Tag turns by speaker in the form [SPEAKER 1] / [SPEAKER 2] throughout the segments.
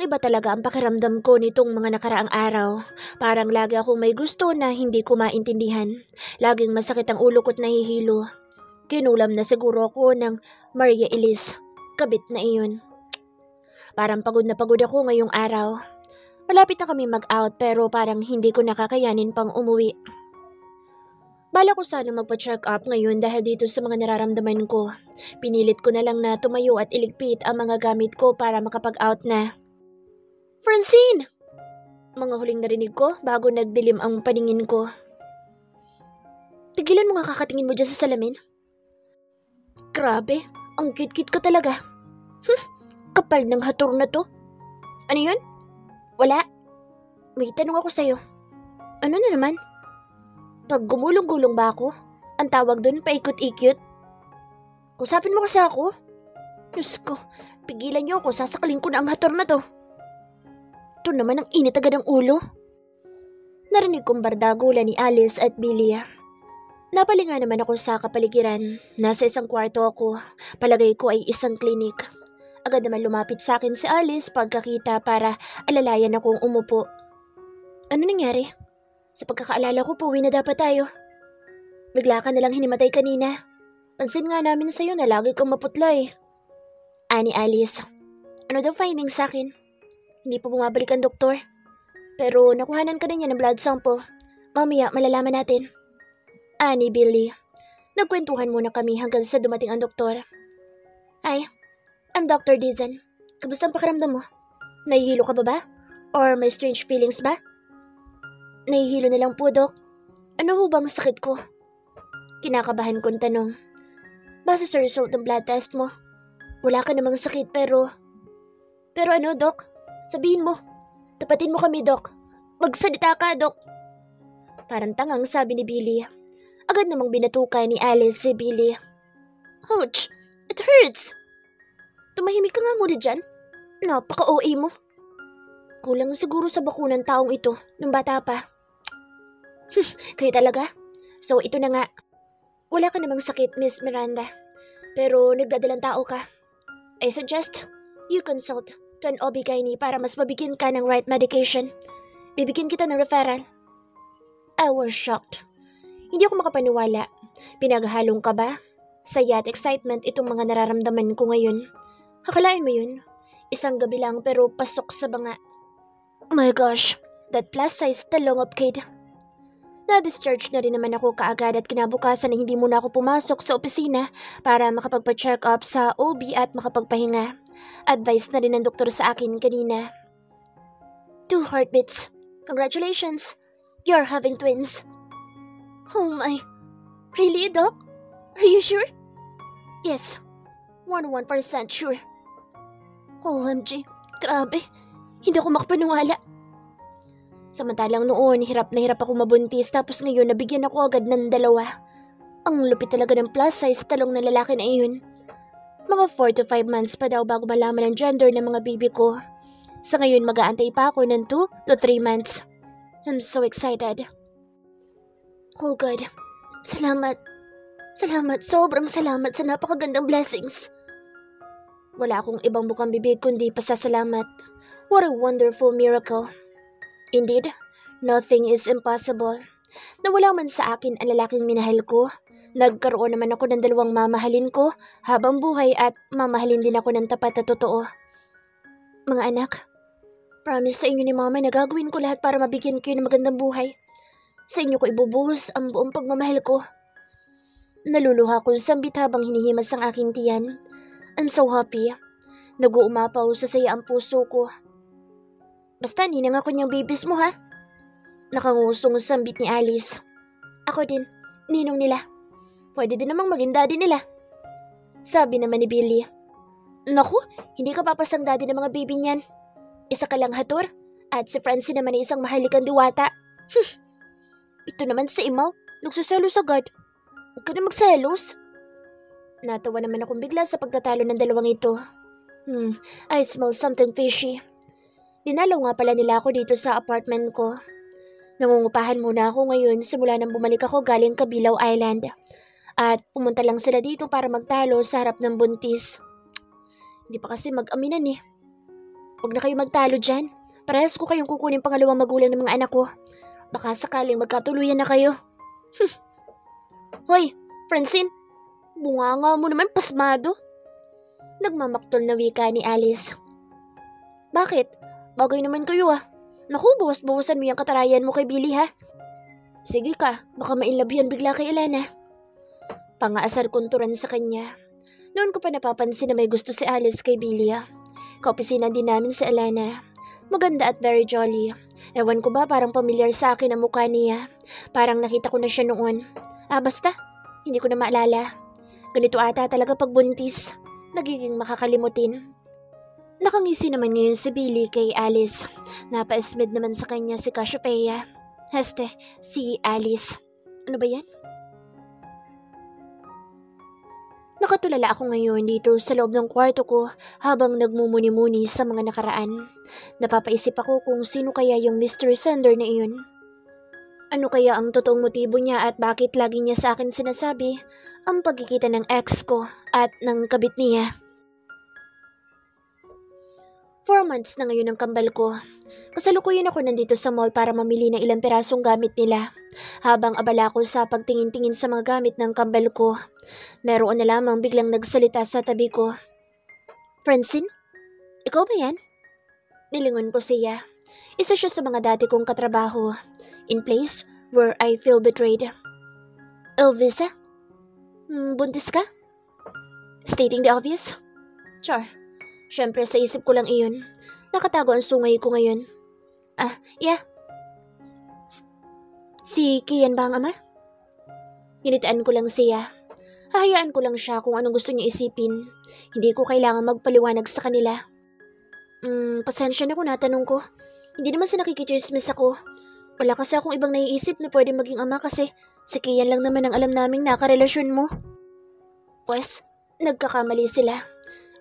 [SPEAKER 1] Ibang iba talaga ang pakiramdam ko nitong mga nakaraang araw. Parang lagi akong may gusto na hindi ko maintindihan. Laging masakit ang ulo ko't nahihilo. Kinulam na siguro ako ng Maria Elise. Kabit na iyon. Parang pagod na pagod ako ngayong araw. Malapit na kami mag-out pero parang hindi ko nakakayanin pang umuwi. Bala ko sana magpa-check up ngayon dahil dito sa mga nararamdaman ko. Pinilit ko na lang na tumayo at iligpit ang mga gamit ko para makapag-out na. Francine! Mga huling narinig ko bago nagdilim ang paningin ko. Tigilan mo nga kakatingin mo dyan sa salamin. Grabe, ang cute-cute ko talaga. Kapal ng hatur na to. Ano yun? Wala. May tanong ako sa'yo. Ano na naman? Pag gumulong-gulong ba ako? Ang tawag dun, paikot-ikot? Kusapin mo kasi ako. Diyos ko, pigilan niyo ako, sasakalin ko na ang hatur na to. Ito naman ang init agad ng ulo. Narinig kong bardagulan ni Alice at Billy. Napalinga naman ako sa kapaligiran. Nasa isang kwarto ako. Palagay ko ay isang klinik. Agad naman lumapit sa akin si Alice pagkakita para alalayan akong umupo. Ano nangyari? Sa pagkakaalala ko, pauwi na dapat tayo. Bigla ka nalang hinimatay kanina. Pansin nga namin sa'yo na lagi kang maputla eh. Ani Alice. Ano daw findings sa akin? Hindi pa bumabalik ang doktor. Pero nakuhanan ka na niya ng blood sample. Mamaya malalaman natin. Ani Billy. Nagkwentuhan muna kami hanggang sa dumating ang doktor. Hi, I'm Dr. Dizan. Kamusta ang pakiramdam mo? Nahihilo ka ba? Or may strange feelings ba? Nahihilo na lang po, Dok. Ano ho bang sakit ko? Kinakabahan kong tanong. Base sa result ng blood test mo, wala ka namang sakit pero ano, Dok? Sabihin mo. Tapatin mo kami, Dok. Magsalita ka, Dok. Parang tangang sabi ni Billy. Agad namang binatukan ni Alice si Billy. Ouch! It hurts! Tumahimik ka nga muna dyan. Napaka-OA mo. Kulang siguro sa bakunang taong ito nung bata pa. Kayo talaga? So ito na nga. Wala ka namang sakit, Miss Miranda. Pero nagdadalang tao ka. I suggest you consult to an OB-GYN para mas mabigyan ka ng right medication. Bibigyan kita ng referral. I was shocked. Hindi ako makapaniwala. Pinaghalong ka ba? Saya at excitement itong mga nararamdaman ko ngayon. Kakalain mo yun? Isang gabi lang pero pasok sa banga. Oh my gosh, that plus-size talongop kid. Na-discharge na rin naman ako kaagad at kinabukasan na hindi muna ako pumasok sa opisina para makapagpa-check up sa OB at makapagpahinga. Advice na rin ng doktor sa akin kanina. 2 heartbeats. Congratulations! You're having twins. Oh my. Really, Doc? Are you sure? Yes. 100% sure. OMG. Grabe. Hindi ako makapaniwala. Samantalang noon, hirap na hirap ako mabuntis tapos ngayon nabigyan ako agad ng 2. Ang lupit talaga ng plus-size talong na lalaki na iyon. Mga 4 to 5 months pa daw bago malaman ang gender ng mga baby ko. Sa ngayon mag-aantay pa ako ng 2 to 3 months. I'm so excited. Oh God. Salamat. Salamat. Sobrang salamat sa napakagandang blessings. Wala akong ibang bukang bibig kundi pasasalamat. What a wonderful miracle. Indeed, nothing is impossible. Nawala man sa akin ang lalaking minahal ko. Nagkaroon naman ako ng 2 mamahalin ko habang buhay at mamahalin din ako ng tapat at totoo. Mga anak, promise sa inyo ni Mama na gagawin ko lahat para mabigyan kayo ng magandang buhay. Sa inyo ko ibubuhos ang buong pagmamahal ko. Naluluha kong sambit habang hinihimas ang aking tiyan. I'm so happy. Nag-uumapaw sa saya ang puso ko. Basta ninang ako niyang babies mo ha? Nakangusong sambit ni Alice. Ako din, ninong nila. Pwede din namang maging daddy nila. Sabi naman ni Billy. Naku, hindi ka papasang daddy ng mga baby niyan. Isa ka lang hatur, at si Francie naman ay isang maharlikang diwata. Ito naman si Imaw, nagsuselos agad. Huwag ka na magselos. Natawa naman akong bigla sa pagtatalo ng 2 ito. I smell something fishy. Dinalaw nga pala nila ako dito sa apartment ko. Nangungupahan muna ako ngayon simula nang bumalik ako galing Kabilaw Island. At pumunta lang sila dito para magtalo sa harap ng buntis. Hindi pa kasi mag-aminan eh. Huwag na kayo magtalo dyan. Parehas ko kayong kukunin pangalawang magulang ng mga anak ko. Baka sakaling magkatuluyan na kayo. Hoy, Francine, bunganga mo naman pasmado. Nagmamaktol na wika ni Alice. Bakit? Bagay naman kayo ah. Naku, bawas-bawasan mo yung katarayan mo kay Billy ha. Sige ka, baka ma-inlove yan bigla kay Ilana. Pangaasar kunturan sa kanya. Noon ko pa napapansin na may gusto si Alice kay Billy ah. Kaopisina din namin si Ilana. Maganda at very jolly. Ewan ko ba parang familiar sa akin ang mukha niya. Parang nakita ko na siya noon. Basta, hindi ko na maalala. Ganito ata talaga pag buntis. Nagiging makakalimutin. Nakangisi naman ngayon si Billy kay Alice. Napa-esmed naman sa kanya si Cassiopeia. Si Alice. Ano ba yan? Nakatulala ako ngayon dito sa loob ng kwarto ko habang nagmumuni-muni sa mga nakaraan. Napapaisip ako kung sino kaya yung mystery sender na iyon. Ano kaya ang totoong motibo niya at bakit lagi niya sa akin sinasabi ang pagkikita ng ex ko at ng kabit niya. 4 months na ngayon ang kambal ko. Kasalukuyan ako nandito sa mall para mamili ng ilang pirasong gamit nila. Habang abala ko sa pagtingin-tingin sa mga gamit ng kambal ko, meron na lamang biglang nagsalita sa tabi ko. Francine? Ikaw ba yan? Nilingon ko siya. Isa siya sa mga dati kong katrabaho. In place where I feel betrayed. Elvisa? Buntis ka? Stating the obvious? Char. Siyempre sa isip ko lang iyon. Nakatago ang sungay ko ngayon. Yeah. Si Kian ba ang ama? Ginitaan ko lang siya. Hahayaan ko lang siya kung anong gusto niya isipin. Hindi ko kailangan magpaliwanag sa kanila. Pasensya na kung natanong ko. Hindi naman sa nakikichismis ako. Wala kasi akong ibang naiisip na pwede maging ama kasi si Kian lang naman ang alam naming nakarelasyon mo. Pues, nagkakamali sila.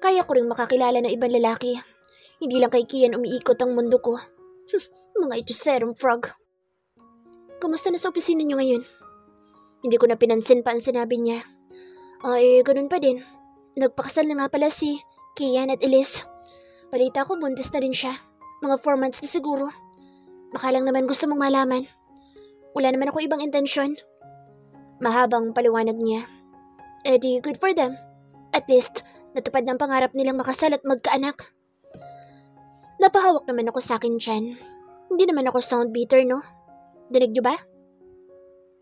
[SPEAKER 1] Kaya ko rin makakilala ng ibang lalaki. Hindi lang kay Kian umiikot ang mundo ko. Mga ituserong frog. Kumusta na sa opisina niyo ngayon? Hindi ko na pinansin pa ang sinabi niya. Ganun pa din. Nagpakasal na nga pala si Kian at Elise. Balita ko buntis na rin siya. Mga 4 months na siguro. Baka lang naman gusto mong malaman. Wala naman ako ibang intensyon. Mahabang paliwanag niya. Di good for them. At least, natupad ng pangarap nilang makasal at magkaanak. Napahawak naman ako sa akin dyan. Hindi naman ako sound bitter, no? Dinig niyo ba?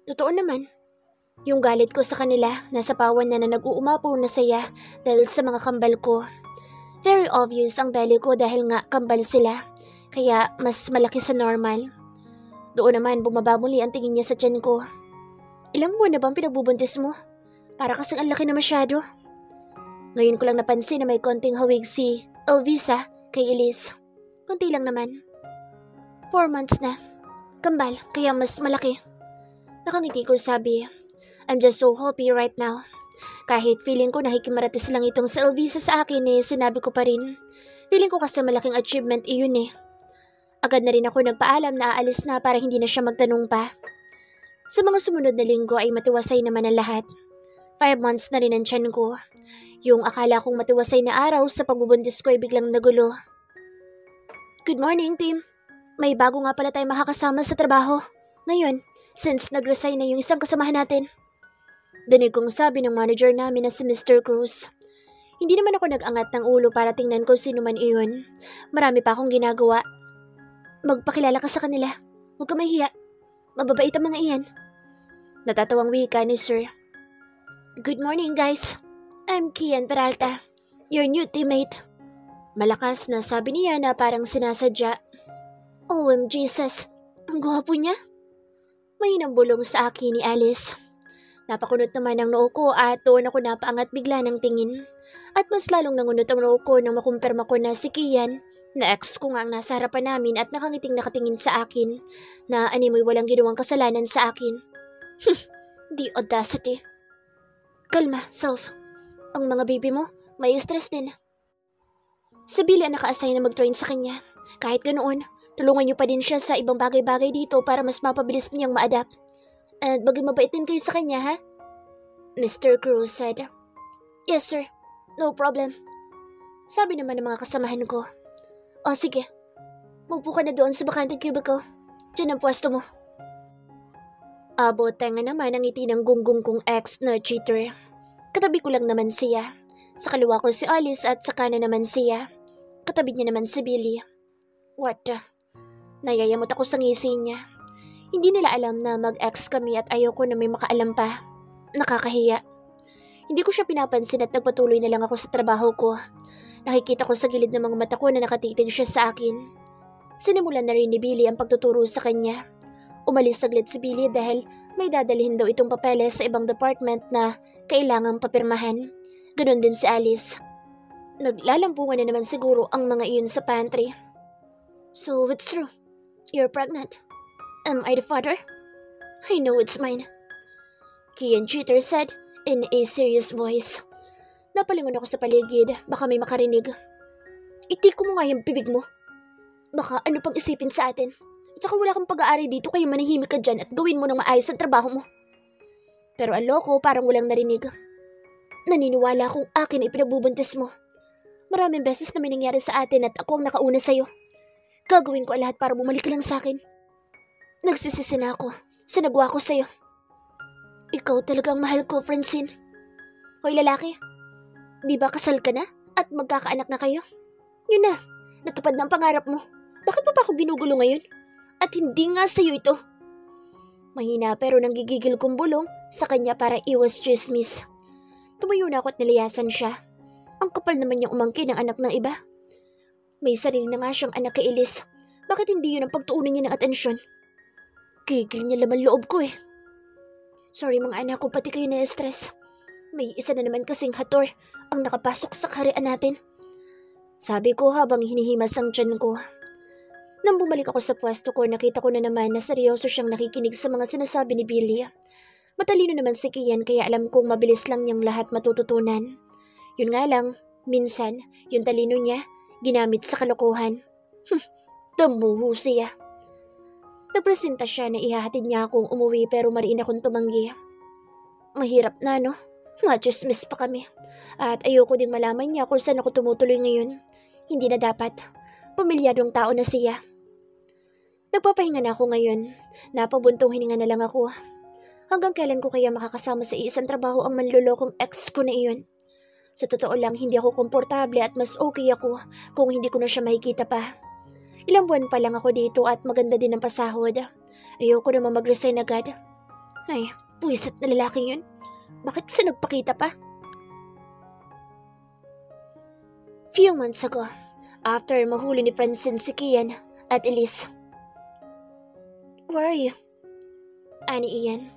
[SPEAKER 1] Totoo naman. Yung galit ko sa kanila, nasa pawan na nag-uumapaw na saya dahil sa mga kambal ko. Very obvious ang belly ko dahil nga kambal sila, kaya mas malaki sa normal. Doon naman bumaba muli ang tingin niya sa tiyan ko. Ilang buwan na bang pinagbubuntis mo? Para kasing ang laki na masyado. Ngayon ko lang napansin na may konting hawig si Elvisa kay Elise. Konti lang naman. 4 months na. Kambal, kaya mas malaki. Nakangiti ko sabi, I'm just so happy right now. Kahit feeling ko nakikimaratis lang itong si Elvisa sa akin sinabi ko pa rin. Feeling ko kasi malaking achievement iyon Agad na rin ako nagpaalam na aalis na para hindi na siya magtanong pa. Sa mga sumunod na linggo ay matiwasay naman ang lahat. 5 months na rin ang tiyan ko. Yung akala kong matiwasay na araw sa pagbubuntis ko ay biglang nagulo. Good morning, team. May bago nga pala tayong makakasama sa trabaho. Ngayon, since nag-resign na yung isang kasamahan natin. Dinig kong sabi ng manager namin na si Mr. Cruz. Hindi naman ako nag-angat ng ulo para tingnan kung sino man iyon. Marami pa akong ginagawa. Magpakilala ka sa kanila. Huwag ka mahiya. Mababait ang mga iyan. Natatawang wika ni Sir. Good morning, guys. I'm Kian Peralta, your new teammate. Malakas na sabi niya na parang sinasadya. OMG, sis. Ang gwapo niya. May nambulong sa akin ni Alice. Napakunot naman ang noo ko at doon ako napaangat bigla ng tingin. At mas lalong nangunot ang noo ko nang makumpirma ko na si Kian, na ex ko nga ang nasa harapan namin at nakangiting nakatingin sa akin, na animoy walang ginawang kasalanan sa akin. The audacity. Kalma, self. Ang mga baby mo, may stress din. Si Billy ang naka-assign na mag-train sa kanya. Kahit ganoon, tulungan niyo pa din siya sa ibang bagay-bagay dito para mas mapabilis niyang ma-adapt. At bagay mabait din kayo sa kanya, ha? Mr. Cruz said. Yes, sir. No problem. Sabi naman ng mga kasamahan ko. O sige, maupo ka na doon sa bakanteng cubicle. Diyan ang pwesto mo. Abot nga naman ang ngiti ng gunggong kong ex na cheater. Katabi ko lang naman siya. Sa kaliwa ko si Alice at sa kanan naman siya. Katabi niya naman si Billy. What the? Nayayamot ako sa ngisi niya. Hindi nila alam na mag-ex kami at ayoko na may makaalam pa. Nakakahiya. Hindi ko siya pinapansin at nagpatuloy na lang ako sa trabaho ko. Nakikita ko sa gilid ng mga mata ko na nakatitig siya sa akin. Sinimulan na rin ni Billy ang pagtuturo sa kanya. Umalis saglit si Billy dahil may dadalhin daw itong papeles sa ibang department na kailangang papirmahan. Ganon din si Alice. Naglalampungan na naman siguro ang mga iyon sa pantry. So it's true. You're pregnant. Am I the father? I know it's mine. Kian Cheater said in a serious voice. Napalingon ako sa paligid, baka may makarinig. Itiko mo nga yung bibig mo. Baka ano pang isipin sa atin. At saka wala kang pag-aari dito kaya manahimik ka dyan at gawin mo ng maayos ang trabaho mo. Pero ang loko parang walang narinig. Naniniwala kung akin ay pinagbubuntis mo. Maraming beses na may nangyari sa atin at ako ang nakauna sa'yo. Gagawin ko ang lahat para bumalik ka lang sa akin. Nagsisisi na ako sa nagawa ko sa'yo. Ikaw talagang mahal ko, Francine. Hoy lalaki, di ba kasal ka na at magkakaanak na kayo? Yun na, natupad na ang pangarap mo. Bakit pa ako ginugulo ngayon? At hindi nga sa'yo ito. Mahina pero nanggigigil kong bulong sa kanya para iwas chismis. Tumayo na ako at nilayasan siya. Ang kapal naman niyang umangkin ng anak ng iba. May sarili na nga siyang anak kay Elise. Bakit hindi yun ang pagtuunan niya ng atensyon? Gigil niya laman loob ko eh. Sorry mga anak ko, pati kayo na-stress. May isa na naman kasing hator ang nakapasok sa kaharian natin. Sabi ko habang hinihimas ang tiyan ko. Nang bumalik ako sa pwesto ko, nakita ko na naman na seryoso siyang nakikinig sa mga sinasabi ni Billy. Matalino naman si Kian kaya alam kong mabilis lang niyang lahat matututunan. Yun nga lang, minsan, yung talino niya, ginamit sa kalokohan. Damuho siya. Nagpresenta siya na ihahatid niya akong umuwi pero mariin akong tumanggi. Mahirap na no? Machismis pa kami. At ayoko din malaman niya kung saan ako tumutuloy ngayon. Hindi na dapat. Pamilyadong tao na siya. Nagpapahinga na ako ngayon. Napabuntong hininga na lang ako. Hanggang kailan ko kaya makakasama sa isang trabaho ang manlolokong ex ko na iyon? Sa totoo lang, hindi ako komportable at mas okay ako kung hindi ko na siya makikita pa. Ilang buwan pa lang ako dito at maganda din ang pasahod. Ayoko naman mag-resign agad. Ay, puwisit na lalaking yun. Bakit kasi nagpakita pa? Few months ago, after mahuli ni Francine si Kian at Elise. Where are you? Ani Ian.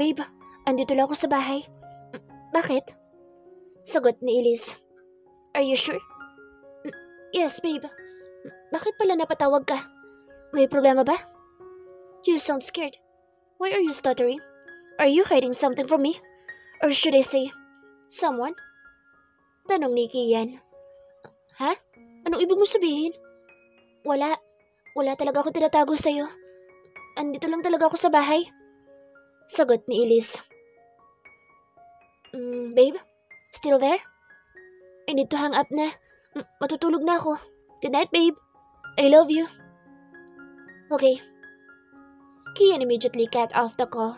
[SPEAKER 1] Babe, andito lang ako sa bahay. Bakit? Sagot ni Elise. Are you sure? Yes, babe. Bakit pala napatawag ka? May problema ba? You sound scared. Why are you stuttering? Are you hiding something from me? Or should I say, someone? Tanong ni Kian. Ha? Anong ibig mo sabihin? Wala. Wala talaga ako tinatago sa'yo. Andito lang talaga ako sa bahay. Sagot ni Elise. Babe? Still there? I need to hang up na. Matutulog na ako. Good night, babe. I love you. Okay. Kian immediately cut off the call.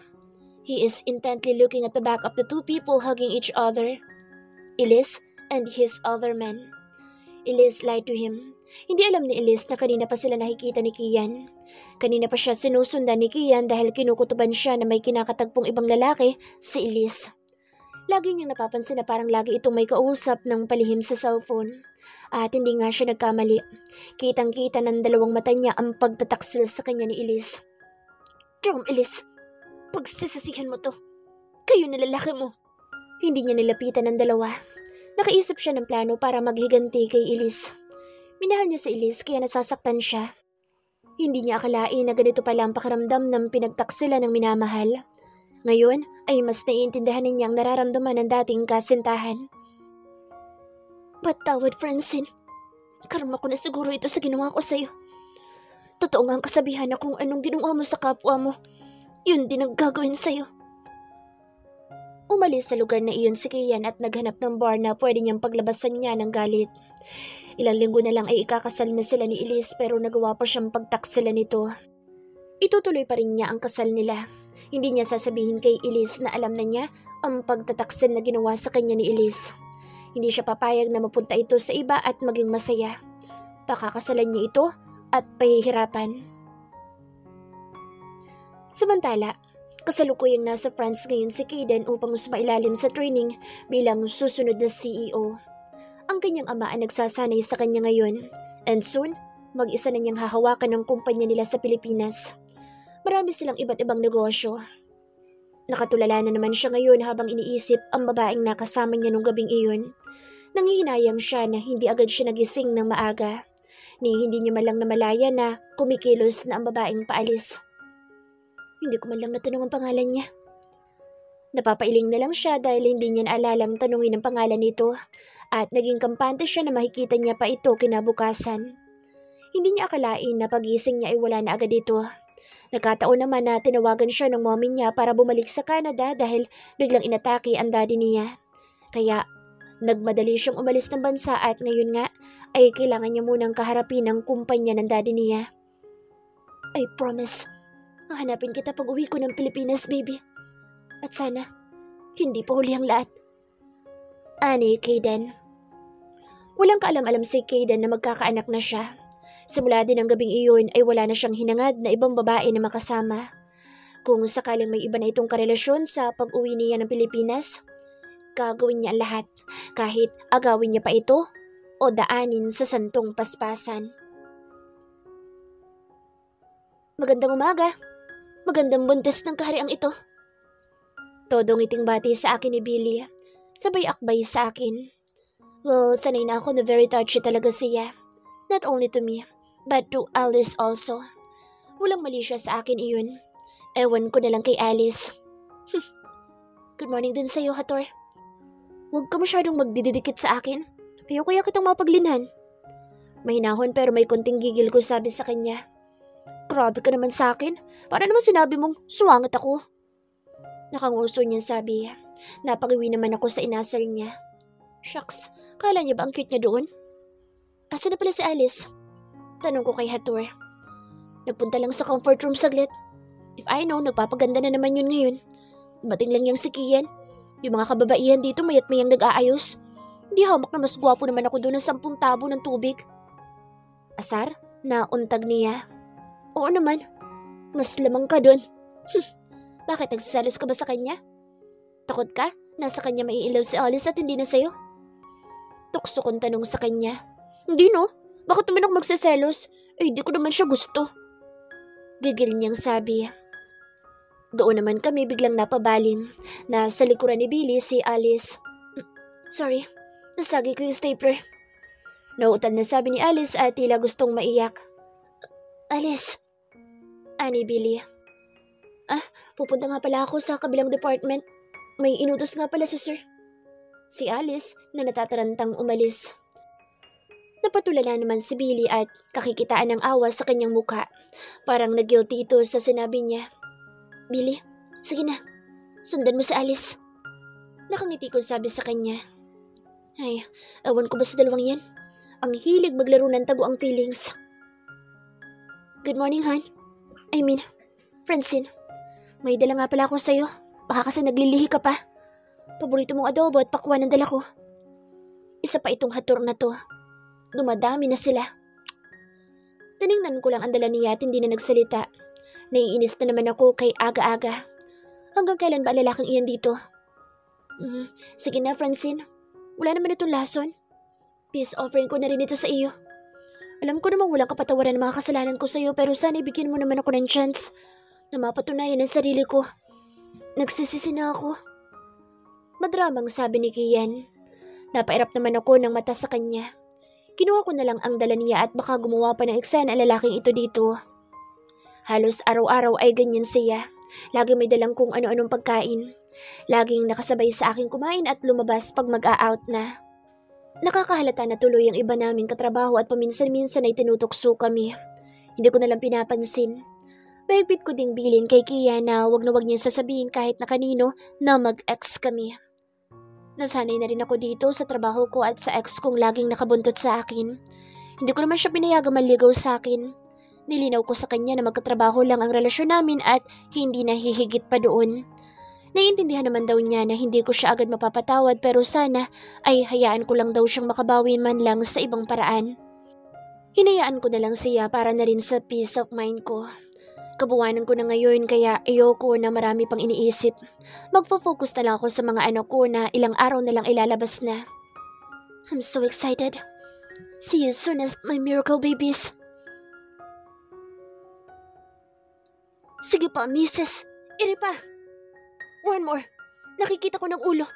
[SPEAKER 1] He is intently looking at the back of the two people hugging each other. Elise and his other man. Elise lied to him. Hindi alam ni Elise na kanina pa sila nakikita ni Kian. Kanina pa siya sinusundan ni Kian dahil kinukutuban siya na may kinakatagpong ibang lalaki, si Elise. Lagi niyang napapansin na parang lagi itong may kausap ng palihim sa cellphone. At hindi nga siya nagkamali. Kitang-kita ng dalawang mata niya ang pagtataksil sa kanya ni Elise. Damn, Elise! Pagsisisihan mo to. Kayo na lalaki mo. Hindi niya nilapitan ng dalawa. Nakaisip siya ng plano para maghiganti kay Elise. Minahal niya si Elise kaya nasasaktan siya. Hindi niya akalain na ganito pala ang pakiramdam ng pinagtaksila ng minamahal. Ngayon ay mas naiintindihan niya ang nararamdaman ng dating kasintahan. Patawad, Francine. Karma ko na siguro ito sa ginawa ko sa'yo. Totoo nga ang kasabihan na kung anong ginawa mo sa kapwa mo, yun din ang gagawin sa'yo. Umalis sa lugar na iyon si Kian at naghanap ng bar na pwede niyang paglabasan niya ng galit. Ilang linggo na lang ay ikakasal na sila ni Elise pero nagawa pa siyang pagtaksila nito. Itutuloy pa rin niya ang kasal nila. Hindi niya sasabihin kay Elise na alam na niya ang pagtataksil na ginawa sa kanya ni Elise. Hindi siya papayag na mapunta ito sa iba at maging masaya. Pakakasalan niya ito at pahihirapan. Samantala, kasalukuyang nasa France ngayon si Kaden upang sumailalim sa training bilang susunod na CEO. Ang kanyang ama ang nagsasanay sa kanya ngayon, and soon, mag-isa na niyang hahawakan ng kumpanya nila sa Pilipinas. Marami silang iba't ibang negosyo. Nakatulala na naman siya ngayon habang iniisip ang babaeng nakasama niya nung gabing iyon. Nangihinayang siya na hindi agad siya nagising ng maaga, ni hindi niya malang namalaya na kumikilos na ang babaeng paalis. Hindi ko man lang natanong ang pangalan niya. Napapailing na lang siya dahil hindi niya naalalang tanungin ang pangalan nito at naging kampante siya na makikita niya pa ito kinabukasan. Hindi niya akalain na pagising niya ay wala na agad ito. Nagkataon naman na tinawagan siya ng mommy niya para bumalik sa Canada dahil biglang inatake ang daddy niya. Kaya nagmadali siyang umalis ng bansa at ngayon nga ay kailangan niya munang kaharapin ang kumpanya ng daddy niya. I promise, hahanapin kita pag uwi ko ng Pilipinas, baby. At sana, hindi pa huli ang lahat. Ani Kaden. Walang kaalam-alam si Kaden na magkakaanak na siya. Simula din ang gabing iyon ay wala na siyang hinangad na ibang babae na makasama. Kung sakaling may iba na itong karelasyon sa pag-uwi niya ng Pilipinas, gagawin niya ang lahat kahit agawin niya pa ito o daanin sa santong paspasan. Magandang umaga. Magandang buntis ng kahariang ito. Todo ngiting bati sa akin ni Billy, sabay akbay sa akin. Well, sanay na ako na very touchy talaga siya. Not only to me, but to Alice also. Walang mali siya sa akin iyon. Ewan ko na lang kay Alice. Good morning din sa'yo, Hator. Huwag ka masyadong magdididikit sa akin. Ayaw kaya kitang mapaglinhan. Mahinahon pero may konting gigil ko sabi sa kanya. Grabe ka naman sa akin. Para naman sinabi mong suwangat ako. Nakanguso niya sabi. Napakiwi naman ako sa inasal niya. Shucks, kala niya ba ang cute niya doon? Asa na pala si Alice? Tanong ko kay Hator. Nagpunta lang sa comfort room saglit. If I know, nagpapaganda na naman yun ngayon. Bating lang yung si Kian. Yung mga kababaihan dito mayat mayang nag-aayos. Hindi hamak na mas gwapo naman ako doon ng 10 tabo ng tubig. Asar, nauntag niya. Oo naman, mas lamang ka doon. Bakit nagsasalos ka ba sa kanya? Takot ka? Nasa kanya maiilaw si Alice at hindi na sa'yo? Tukso kong tanong sa kanya. Hindi no, bakit naman ako magsaselos? Eh di ko naman siya gusto. Gigil niyang sabi. Doon naman kami biglang napabalin. Nasa likuran ni Billy si Alice. Sorry, nasagi ko yung stapler. Nauutal na sabi ni Alice at tila gustong maiyak. Alice. Ani Billy. Pupunta nga pala ako sa kabilang department. May inutos nga pala si sir. Si Alice na natatarantang umalis. Napatulala naman si Billy at kakikitaan ng awa sa kanyang muka. Parang nag-guilty ito sa sinabi niya. Billy, sige na. Sundan mo si Alice. Nakangiti ko sabi sa kanya. Ay, awan ko ba sa dalawang yan? Ang hilig maglaro ng tago ang feelings. Good morning, hon. I mean, Francine. May dala nga pala ako sa'yo. Baka kasi naglilihi ka pa. Paborito mong adobo at pakwan ang dala ko. Isa pa itong Hator na to. Dumadami na sila. Tiningnan ko lang ang dala niya at hindi na nagsalita. Naiinis na naman ako kay aga-aga. Hanggang kailan ba ang lalaking iyan dito? Sige na, Francine. Wala naman itong lason. Peace offering ko na rin ito sa iyo. Alam ko namang walang kapatawaran ng mga kasalanan ko sa iyo pero sana ibigyan mo naman ako ng chance na mapatunayan ang sarili ko. Nagsisisi na ako. Madramang sabi ni Kian. Napairap naman ako ng mata sa kanya. Kinuha ko na lang ang dala niya at baka gumawa pa ng eksena ang lalaking ito dito. Halos araw-araw ay ganyan siya. Lagi may dalang kung ano-anong pagkain. Laging nakasabay sa aking kumain at lumabas pag mag-a-out na. Nakakahalata na tuloy ang iba naming katrabaho at paminsan-minsan ay tinutokso kami. Hindi ko nalang pinapansin. Mahigpit ko ding bilin kay Kia na wag niya sasabihin kahit na kanino na mag-ex kami. Nasanay na rin ako dito sa trabaho ko at sa ex kong laging nakabuntot sa akin. Hindi ko naman siya pinayagang maligaw sa akin. Nilinaw ko sa kanya na magkatrabaho lang ang relasyon namin at hindi nahihigit pa doon. Naiintindihan naman daw niya na hindi ko siya agad mapapatawad pero sana ay hayaan ko lang daw siyang makabawi man lang sa ibang paraan. Hinayaan ko na lang siya para na rin sa peace of mind ko. Kabuwanan ko na ngayon kaya ayoko na marami pang iniisip. Magpo-focus na lang ako sa mga anak ko na ilang araw na lang ilalabas na. I'm so excited. See you soon as my miracle babies. Sige pa, Mrs. Iri pa. One more. Nakikita ko ng ulo.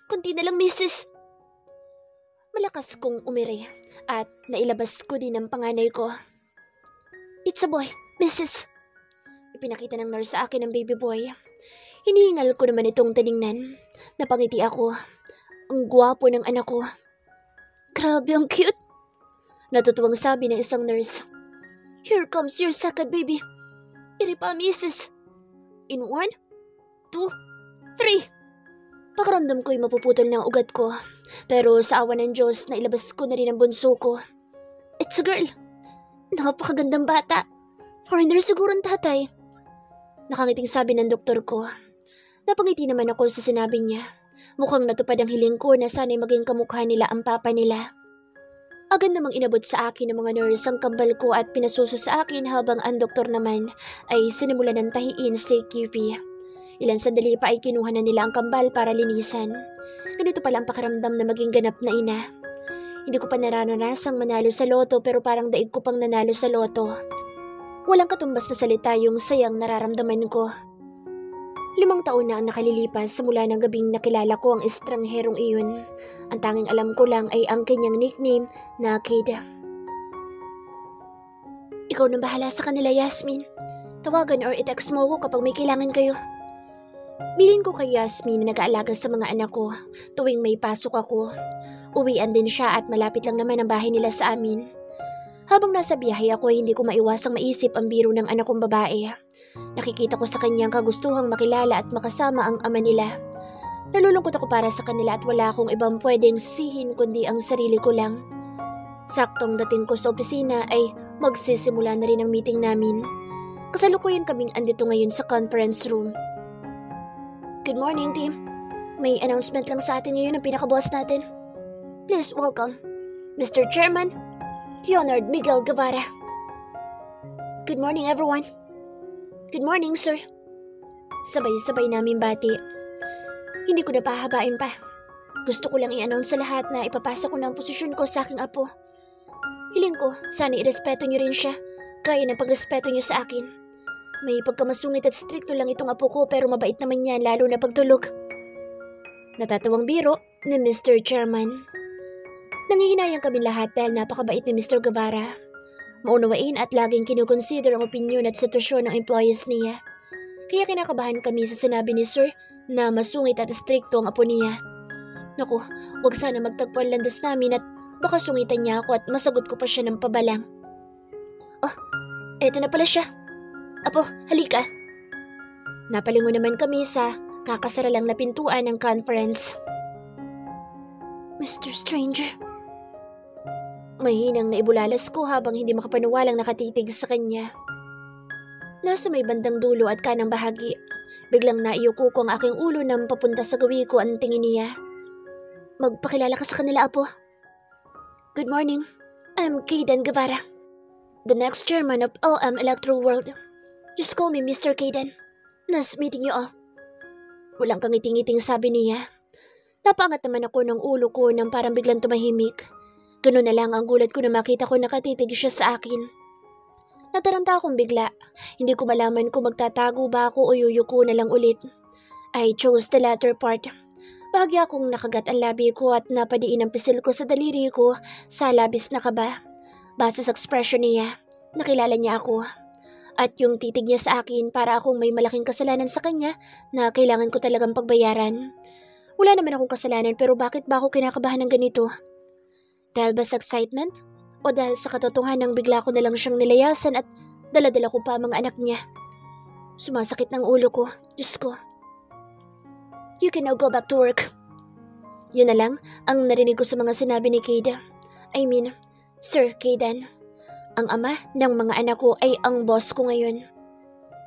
[SPEAKER 1] Kunti na lang, Mrs. Malakas kong umiri at nailabas ko din ang panganay ko. It's a boy, Mrs. Ipinakita ng nurse sa akin ang baby boy. Hinihingal ko naman itong tiningnan. Napangiti ako. Ang gwapo ng anak ko. Grabe, ang cute. Natutuwang sabi ng isang nurse. Here comes your second baby. Iri pa, Mrs. In 1, 2, 3. Pakiramdam ko'y mapuputol ng ugat ko. Pero sa awa ng Diyos, nailabas ko na rin ang bunso ko. It's a girl. Napakagandang bata. Foreigner siguro ang tatay. Nakangiting sabi ng doktor ko. Napangiti naman ako sa sinabi niya. Mukhang natupad ang hiling ko na sana'y maging kamukha nila ang papa nila. Agad namang inabot sa akin ng mga nurse ang kambal ko at pinasuso sa akin habang ang doktor naman ay sinimulan ng tahiin si Kiwi. Ilan sandali pa ay kinuha na nila ang kambal para linisan. Ganito pala ang pakiramdam na maging ganap na ina. Hindi ko pa naranasang manalo sa loto pero parang daig ko pang nanalo sa loto. Walang katumbas na salita yung sayang nararamdaman ko. 5 taon na ang nakalilipas simula ng gabing nakilala ko ang estrangherong iyon. Ang tanging alam ko lang ay ang kanyang nickname na Kate. Ikaw nang bahala sa kanila, Yasmin. Tawagan or i-text mo ako kapag may kailangan kayo. Bilin ko kay Yasmin na nag-aalaga sa mga anak ko tuwing may pasok ako. Uwian din siya at malapit lang naman ang bahay nila sa amin. Habang nasa biyahe ako hindi ko maiwasang maisip ang biro ng anak kong babae. Nakikita ko sa kanyang kagustuhang makilala at makasama ang ama nila. Nalulungkot ako para sa kanila at wala akong ibang pwedeng sisihin kundi ang sarili ko lang. Saktong dating ko sa opisina ay magsisimula na rin ang meeting namin. Kasalukuyan kaming andito ngayon sa conference room. Good morning, team. May announcement lang sa atin ngayon ang pinaka-boss natin. Please welcome, Mr. Chairman, Leonard Miguel Guevara. Good morning, everyone. Good morning, sir. Sabay-sabay namin bati. Hindi ko na pahabain pa. Gusto ko lang i-announce sa lahat na ipapasa ko na ang posisyon ko sa aking apo. Hiling ko, sana irespeto niyo rin siya, kaya ng pagrespeto niyo sa akin. May pagkamasungit at stricto lang itong apo ko pero mabait naman yan lalo na pagtulog. Natatawang biro ni Mr. Chairman. Nangihinayang kami lahat dahil napakabait ni Mr. Guevara. Maunawain at laging kinukonsider ang opinyon at sitwasyon ng employees niya. Kaya kinakabahan kami sa sinabi ni Sir na masungit at stricto ang apo niya. Naku, wag sana magtagpo ang landas namin at baka sungitan niya ako at masagot ko pa siya ng pabalang. Oh, eto na pala siya. Apo, halika. Napalingon naman kami sa kakasara lang na pintuan ng conference. Mr. Stranger. Mahinang naibulalas ko habang hindi makapaniwalang nakatitig sa kanya. Nasa may bandang dulo at kanang bahagi. Biglang naiyuko ko ang aking ulo nang papunta sa gawi ko ang tingin niya. Magpakilala ka sa kanila, Apo. Good morning. I'm Kayden Guevara, the next chairman of LM Electro World. Just call me Mr. Kayden. Nice meeting you all. Walang kangiting-ngiting sabi niya. Napaangat naman ako ng ulo ko nang parang biglang tumahimik. Ganun na lang ang gulat ko na makita ko nakatitig siya sa akin. Nataranta akong bigla. Hindi ko malaman kung magtatago ba ako o yuyuko na lang ulit. I chose the latter part. Bahagya akong nakagat ang labi ko at napadiin ang pisil ko sa daliri ko sa labis na kaba. Base sa expression niya, nakilala niya ako. At yung titig niya sa akin para akong may malaking kasalanan sa kanya na kailangan ko talagang pagbayaran. Wala naman akong kasalanan pero bakit ba ako kinakabahan ng ganito? Dahil ba sa excitement? O dahil sa katotohanan bigla ko na lang siyang nilayasan at daladala ko pa ang mga anak niya? Sumasakit ng ulo ko. Diyos ko. You can now go back to work. Yun na lang ang narinig ko sa mga sinabi ni Kayda. I mean, Sir Kaydan. Ang ama ng mga anak ko ay ang boss ko ngayon.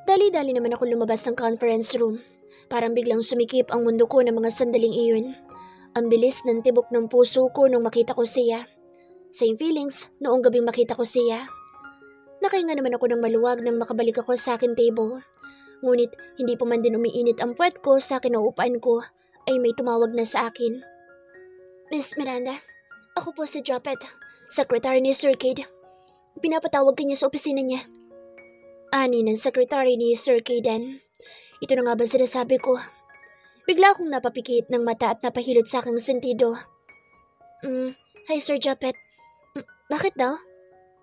[SPEAKER 1] Dali-dali naman ako lumabas ng conference room. Parang biglang sumikip ang mundo ko ng mga sandaling iyon. Ang bilis ng tibok ng puso ko nung makita ko siya. Same feelings noong gabing makita ko siya. Nakahinga naman ako ng maluwag nang makabalik ako sa akin table. Ngunit hindi pa man din umiinit ang puwet ko sa kinauupan ko ay may tumawag na sa akin. Miss Miranda, ako po si Japet, secretary ni Sir Cade. Pinapatawag kanya sa opisina niya. Ani ng secretary ni Sir Caden. Ito na nga ba sinasabi ko? Bigla akong napapikit ng mata at napahilot sa aking sentido. Hi Sir Japet. Bakit daw?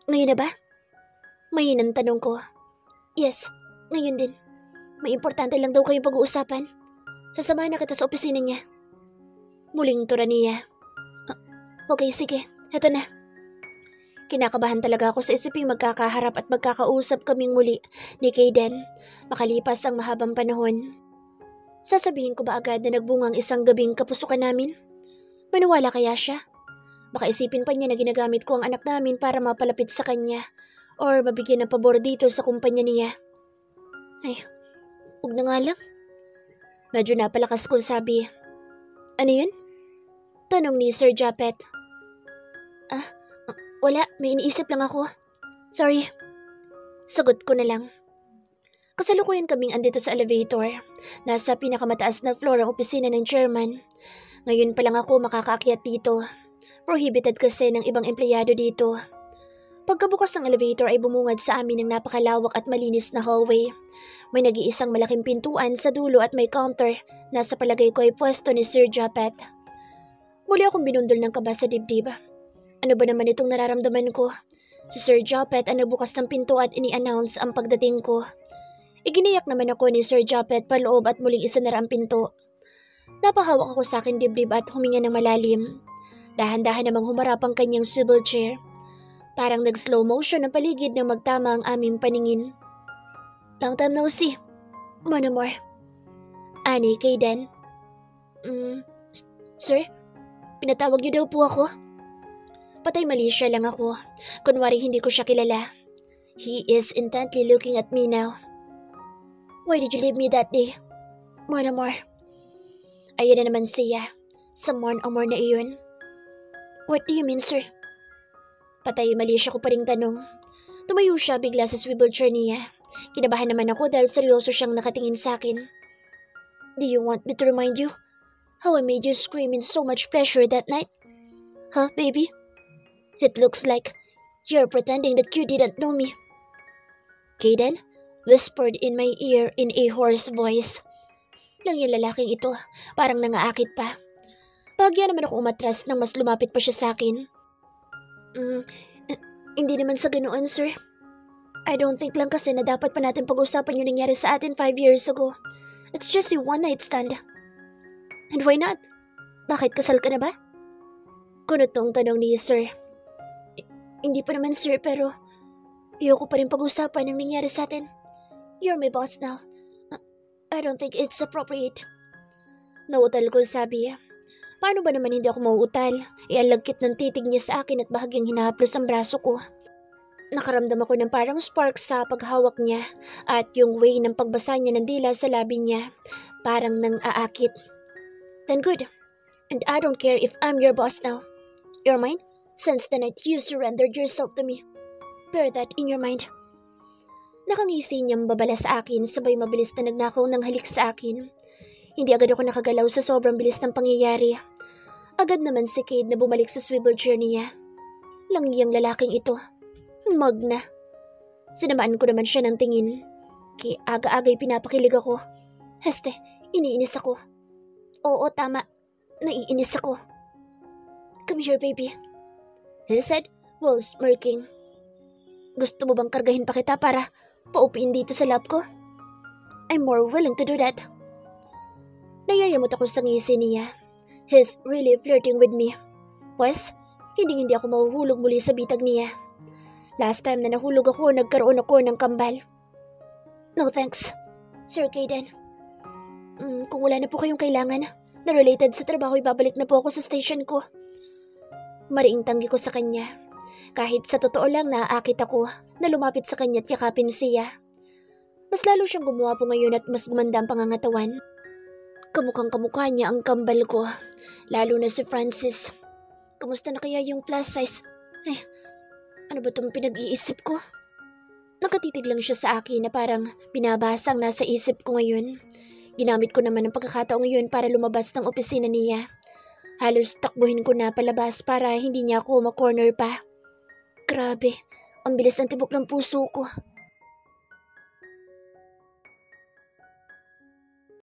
[SPEAKER 1] Ngayon na ba? Mahinang tanong ko. Yes, ngayon din. May importante lang daw kayong pag-uusapan. Sasamahan na kita sa opisina niya. Muling tura niya. Okay, sige. Heto na. Kinakabahan talaga ako sa isiping magkakaharap at magkakausap kaming muli ni Caden makalipas ang mahabang panahon. Sasabihin ko ba agad na nagbungang isang gabing kapusukan namin? Maniwala kaya siya? Baka isipin pa niya na ginagamit ko ang anak namin para mapalapit sa kanya or mabigyan ng pabor dito sa kumpanya niya. Ay, huwag na nga lang. Medyo napalakas kong sabi. Ano yun? Tanong ni Sir Japet. Wala, may iniisip lang ako. Sorry. Sagot ko na lang. Kasalukuyan kaming andito sa elevator. Nasa pinakamataas na floor ang opisina ng chairman. Ngayon pa lang ako makakaakyat dito. Prohibited kasi ng ibang empleyado dito. Pagkabukas ng elevator ay bumungad sa amin ng napakalawak at malinis na hallway. May nag-iisang malaking pintuan sa dulo at may counter na sa palagay ko ay pwesto ni Sir Japet. Muli akong binundol ng kaba sa dibdib. Ano ba naman itong nararamdaman ko? Si Sir Japet ang nagbukas ng pinto at ini-announce ang pagdating ko. Iginiyak naman ako ni Sir Japet paloob at muling isanara ang pinto. Napahawak ako sa akin dibdib at huminga ng malalim. Dahan-dahan namang humarap ang kanyang swivel chair. Parang nag-slow motion ang paligid nang magtama ang aming paningin. Long time no see. Monomore. Ani, Caden. Sir? Pinatawag niyo daw po ako? Patay mali siya lang ako. Kunwari hindi ko siya kilala. He is intently looking at me now. Why did you leave me that day? Monomore. Ayun na naman siya. Someone or more na iyon. What do you mean, sir? Patay mali siya ko pa ring tanong. Tumayo siya bigla sa swivel chair niya. Kinabahan naman ako dahil seryoso siyang nakatingin sa akin. Do you want me to remind you how I made you scream in so much pleasure that night? Huh, baby? It looks like you're pretending that you didn't know me. Caden whispered in my ear in a hoarse voice. Lang yung lalaking ito, parang nangaakit pa. Bahagya naman ako umatras nang mas lumapit pa siya sa akin. Hindi naman sa ganoon, sir. I don't think lang kasi na dapat pa natin pag-usapan yung nangyari sa atin 5 years ago. It's just a one-night stand. And why not? Bakit kasal ka na ba? Kunot tong tanong ni sir. Hindi pa naman, sir, pero ayoko pa rin pag-usapan ang nangyari sa atin. You're my boss now. I don't think it's appropriate. Nautal ko sabi. Paano ba naman hindi ako mauutal? Ang lagkit ng titig niya sa akin at bahagyang hinahaplos ang braso ko. Nakaramdam ako ng parang spark sa paghawak niya at yung way ng pagbasa niya ng dila sa labi niya parang nang aakit. Then good. And I don't care if I'm your boss now. You're mine since the night you surrendered yourself to me. Bear that in your mind. Nakangisi niyang babala sa akin sabay mabilis na nagnakaw ng halik sa akin. Hindi agad ako nakagalaw sa sobrang bilis ng pangyayari. Agad naman si Cade na bumalik sa swivel chair niya. Langyang lalaking ito. Magna. Sinamaan ko naman siya ng tingin. Kaya aga-aga'y pinapakilig ako. Heste, iniinis ako. Oo, tama. Naiinis ako. Come here, baby. He said while smirking. Gusto mo bang kargahin pa kita para paupiin dito sa lap ko? I'm more willing to do that. Nayayamot ako sa ngisi niya. He's really flirting with me. Pues, hindi ako mahuhulog muli sa bitag niya. Last time na nahulog ako, nagkaroon ako ng kambal. No thanks, Sir Caden. Kung wala na po kayong kailangan, na related sa trabaho, ibabalik na po ako sa station ko. Mariing tanggi ko sa kanya. Kahit sa totoo lang naaakit ako na lumapit sa kanya at yakapin siya. Mas lalo siyang gumawa po ngayon at mas gumanda ang pangangatawan. Kamukhang kamukha niya ang kambal ko, lalo na si Francis. Kamusta na kaya yung plus size? Ay, ano ba itong pinag-iisip ko? Nakatitig lang siya sa akin na parang binabasa ang nasa isip ko ngayon. Ginamit ko naman ang pagkakataong ngayon para lumabas ng opisina niya. Halos takbuhin ko na palabas para hindi niya ako ma-corner pa. Grabe, ang bilis ng tibok ng puso ko.